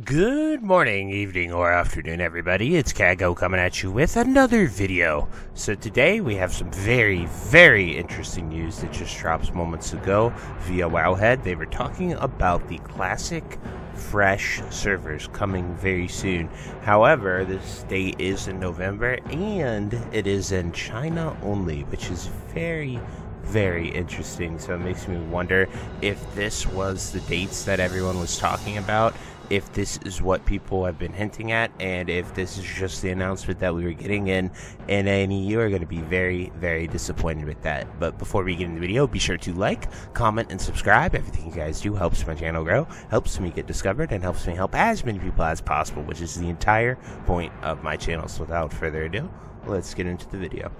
Good morning, evening, or afternoon, everybody. It's Kaghoe coming at you with another video. So today we have some very, very interesting news that just dropped moments ago via Wowhead. They were talking about the classic fresh servers coming very soon. However, this date is in November and it is in China only, which is very interesting. So it makes me wonder if this was the dates that everyone was talking about, if this is what people have been hinting at, and if this is just the announcement that we were getting in, and you are going to be very disappointed with that. But before we get into the video, be sure to like, comment, and subscribe. Everything you guys do helps my channel grow, helps me get discovered, and helps me help as many people as possible, which is the entire point of my channel. So without further ado, let's get into the video.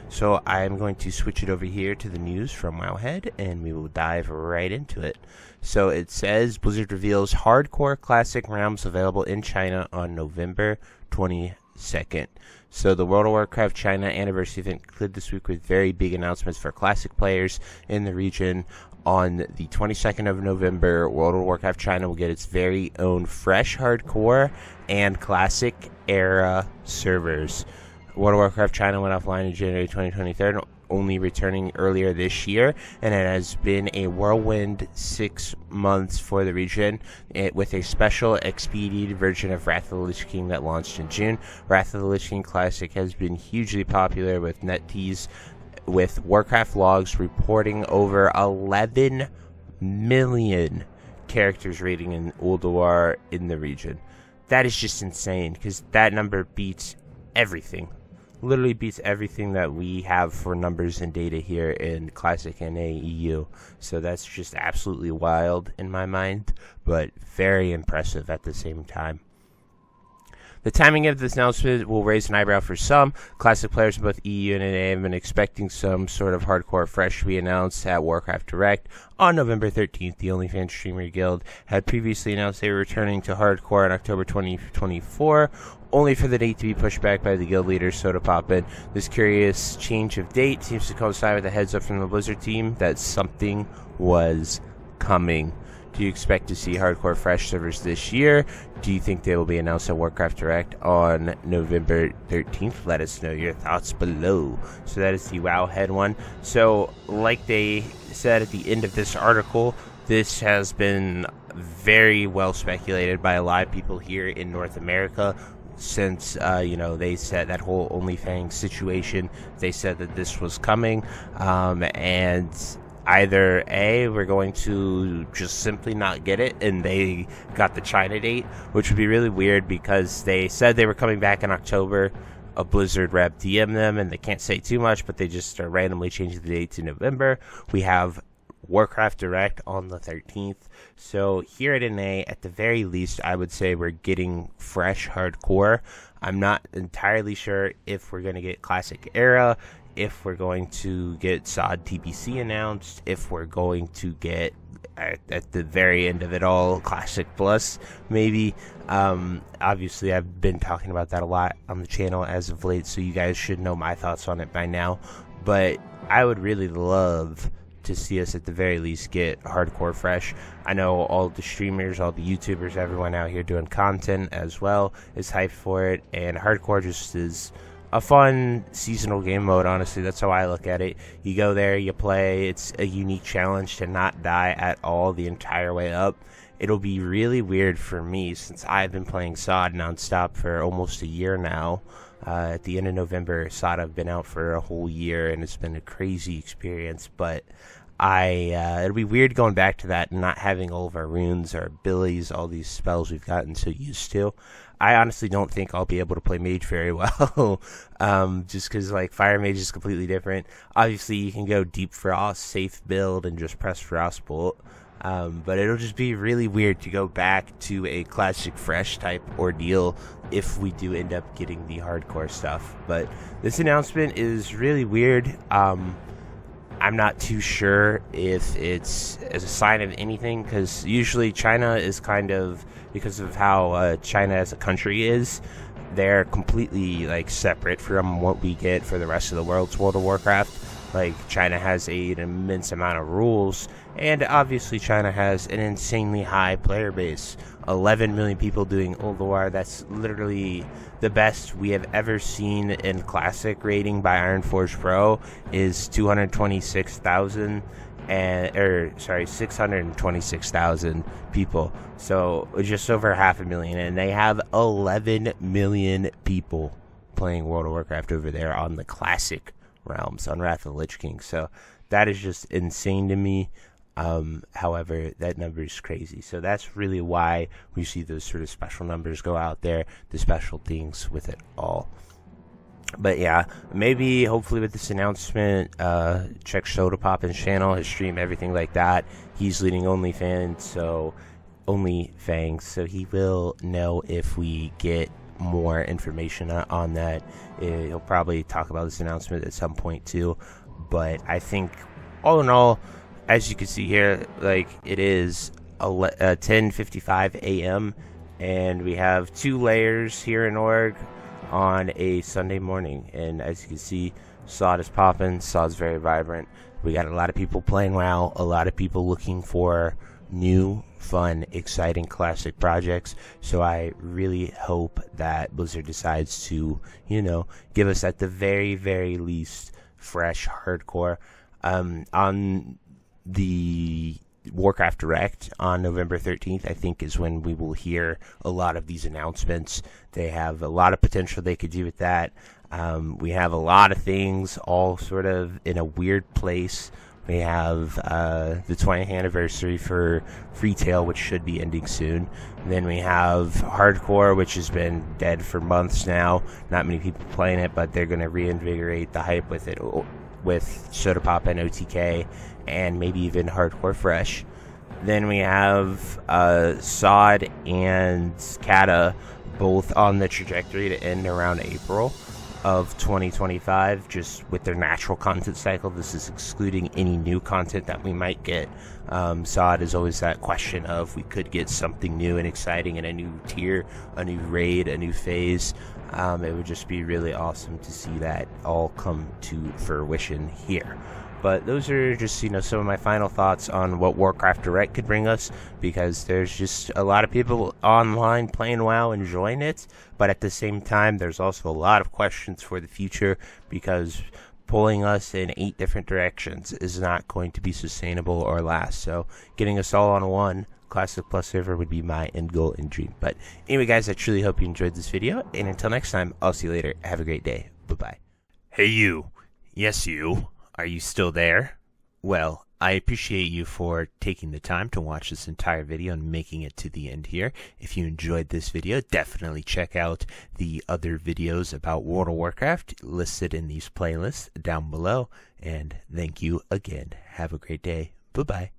So I'm going to switch it over here to the news from Wowhead, and we will dive right into it. So it says, Blizzard reveals hardcore classic realms available in China on November 22nd. So the World of Warcraft China anniversary event concluded this week with very big announcements for classic players in the region. On the 22nd of November, World of Warcraft China will get its very own fresh hardcore and classic era servers. World of Warcraft China went offline in January 2023, only returning earlier this year, and it has been a whirlwind 6 months for the region, with a special expedited version of Wrath of the Lich King that launched in June. Wrath of the Lich King Classic has been hugely popular with NetEase, with Warcraft logs reporting over 11 million characters rating in Ulduar in the region. That is just insane, because that number beats everything. Literally beats everything that we have for numbers and data here in Classic and AEU. So that's just absolutely wild in my mind, but very impressive at the same time. The timing of this announcement will raise an eyebrow for some. Classic players in both EU and NA have been expecting some sort of hardcore fresh to be announced at Warcraft Direct on November 13th. The OnlyFans Streamer Guild had previously announced they were returning to hardcore in October 2024, only for the date to be pushed back by the guild leader Soda Poppin. This curious change of date seems to coincide with a heads up from the Blizzard team that something was coming. Do you expect to see hardcore fresh servers this year? Do you think they will be announced at Warcraft Direct on November 13th? Let us know your thoughts below. So that is the Wowhead one. So like they said at the end of this article, this has been very well speculated by a lot of people here in North America. Since, they said that whole OnlyFans situation, they said that this was coming, and either A, we're going to just simply not get it, and they got the China date, which would be really weird because they said they were coming back in October. A Blizzard rep DM them, and they can't say too much, but they just are randomly changing the date to November. We have Warcraft Direct on the 13th. So here at NA, at the very least, I would say we're getting fresh hardcore. I'm not entirely sure if we're going to get Classic Era, if we're going to get SOD TBC announced, if we're going to get, at the very end of it all, Classic Plus, maybe. Obviously, I've been talking about that a lot on the channel as of late, so you guys should know my thoughts on it by now. But I would really love to see us at the very least get hardcore fresh. I know all the streamers, all the YouTubers, everyone out here doing content as well is hyped for it, and hardcore just is a fun seasonal game mode. Honestly, that's how I look at it. You go there, you play, it's a unique challenge to not die at all the entire way up. It'll be really weird for me since I've been playing SOD nonstop for almost a year now. At the end of November, SOD have been out for a whole year, and it's been a crazy experience, but it'll be weird going back to that and not having all of our runes, our abilities, all these spells we've gotten so used to. I honestly don't think I'll be able to play Mage very well, just because, like, Fire Mage is completely different. Obviously, you can go Deep Frost, safe build, and just press Frostbolt, but it'll just be really weird to go back to a Classic Fresh type ordeal if we do end up getting the hardcore stuff. But this announcement is really weird. I'm not too sure if it's as a sign of anything, because usually China is kind of, because of how China as a country is, they're completely like separate from what we get for the rest of the world's World of Warcraft. Like, China has an immense amount of rules, and obviously China has an insanely high player base. 11 million people doing World War. That's literally the best we have ever seen in Classic rating by Ironforge Pro is 226,000 626,000 people. So just over 500,000, and they have 11 million people playing World of Warcraft over there on the Classic realms on Wrath of the Lich King. So that is just insane to me. However, that number is crazy. So that's really why we see those sort of special numbers go out there, the special things with it all. But yeah, maybe hopefully with this announcement, check Sodapoppin's channel, his stream, everything like that. He's leading OnlyFans, so he will know if we get more information on that. He'll probably talk about this announcement at some point too. But I think all in all, as you can see here, like, it is 10:55 a.m. and we have 2 layers here in Org on a Sunday morning, and as you can see, SOD is popping. SOD's very vibrant. We got a lot of people playing WoW, a lot of people looking for new, fun, exciting classic projects. So I really hope that Blizzard decides to, give us at the very, very least fresh hardcore. On the Warcraft Direct on November 13th, I think, is when we will hear a lot of these announcements. They have a lot of potential they could do with that. We have a lot of things all sort of in a weird place. We have the 20th anniversary for Freetail, which should be ending soon. And then we have Hardcore, which has been dead for months now. Not many people playing it, but they're going to reinvigorate the hype with it, with Sodapop and OTK, and maybe even Hardcore Fresh. Then we have SOD and Kata both on the trajectory to end around April of 2025, just with their natural content cycle. This is excluding any new content that we might get. SOD is always that question of we could get something new and exciting in a new tier, a new raid, a new phase. It would just be really awesome to see that all come to fruition here. But those are just, some of my final thoughts on what Warcraft Direct could bring us, because there's just a lot of people online playing WoW, enjoying it, but at the same time, there's also a lot of questions for the future, because pulling us in 8 different directions is not going to be sustainable or last. So getting us all on one Classic Plus server would be my end goal and dream. But anyway, guys, I truly hope you enjoyed this video, and until next time, I'll see you later. Have a great day. Bye-bye. Hey, you. Yes, you. Are you still there? Well, I appreciate you for taking the time to watch this entire video and making it to the end here. If you enjoyed this video, definitely check out the other videos about World of Warcraft listed in these playlists down below. And thank you again. Have a great day. Bye-bye.